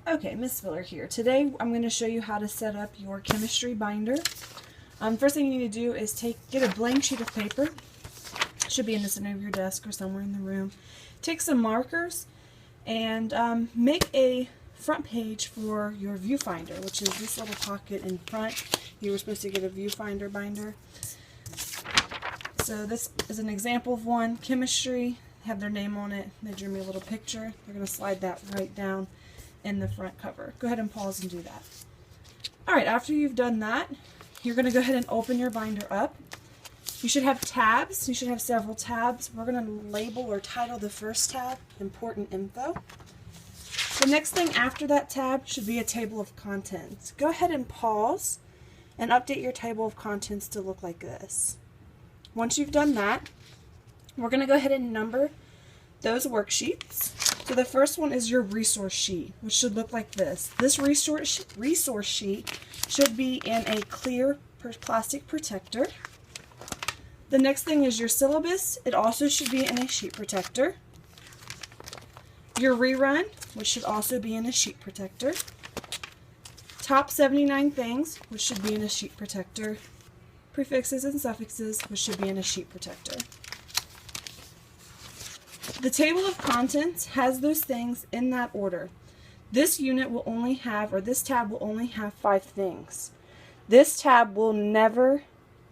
Okay, Miss Filler here. Today I'm going to show you how to set up your chemistry binder. First thing you need to do is get a blank sheet of paper. It should be in the center of your desk or somewhere in the room. Take some markers and make a front page for your viewfinder, which is this little pocket in front. You were supposed to get a viewfinder binder. So this is an example of one. Chemistry, have their name on it. They drew me a little picture. They're going to slide that right down in the front cover. Go ahead and pause and do that. Alright, after you've done that, you're going to go ahead and open your binder up. You should have tabs. You should have several tabs. We're going to label or title the first tab Important Info. The next thing after that tab should be a table of contents. Go ahead and pause and update your table of contents to look like this. Once you've done that, we're going to go ahead and number those worksheets. So the first one is your resource sheet, which should look like this. This resource sheet should be in a clear plastic protector. The next thing is your syllabus. It also should be in a sheet protector. Your rerun, which should also be in a sheet protector. Top 79 things, which should be in a sheet protector. Prefixes and suffixes, which should be in a sheet protector. The table of contents has those things in that order. This unit will only have, or this tab will only have 5 things. This tab will never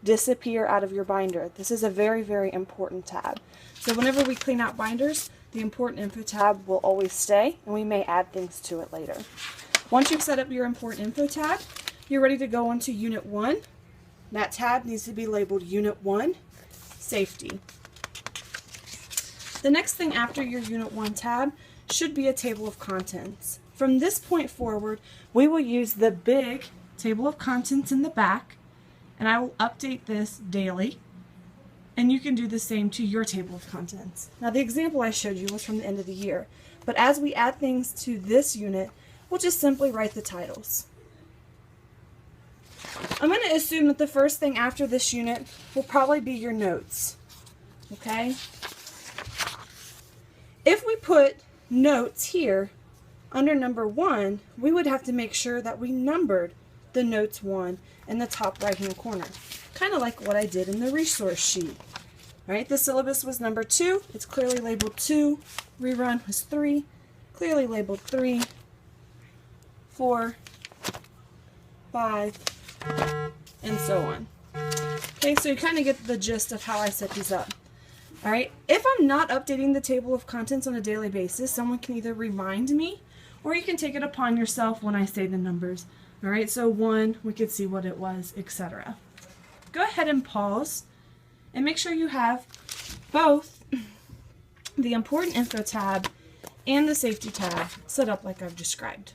disappear out of your binder. This is a very, very important tab. So whenever we clean out binders, the Important Info tab will always stay, and we may add things to it later. Once you've set up your Important Info tab, you're ready to go on to Unit 1. That tab needs to be labeled Unit 1, Safety. The next thing after your Unit 1 tab should be a table of contents. From this point forward, we will use the big table of contents in the back, and I will update this daily, and you can do the same to your table of contents. Now the example I showed you was from the end of the year, but as we add things to this unit, we'll just simply write the titles. I'm going to assume that the first thing after this unit will probably be your notes. Okay? If we put notes here under number 1, we would have to make sure that we numbered the notes 1 in the top right hand corner. Kind of like what I did in the resource sheet. Right? The syllabus was number 2. It's clearly labeled 2. Rerun was 3. Clearly labeled 3. 4. 5. And so on. Okay, so you kind of get the gist of how I set these up. Alright, if I'm not updating the table of contents on a daily basis, someone can either remind me, or you can take it upon yourself when I say the numbers. Alright, so 1, we could see what it was, etc. Go ahead and pause, and make sure you have both the Important Info tab and the Safety tab set up like I've described.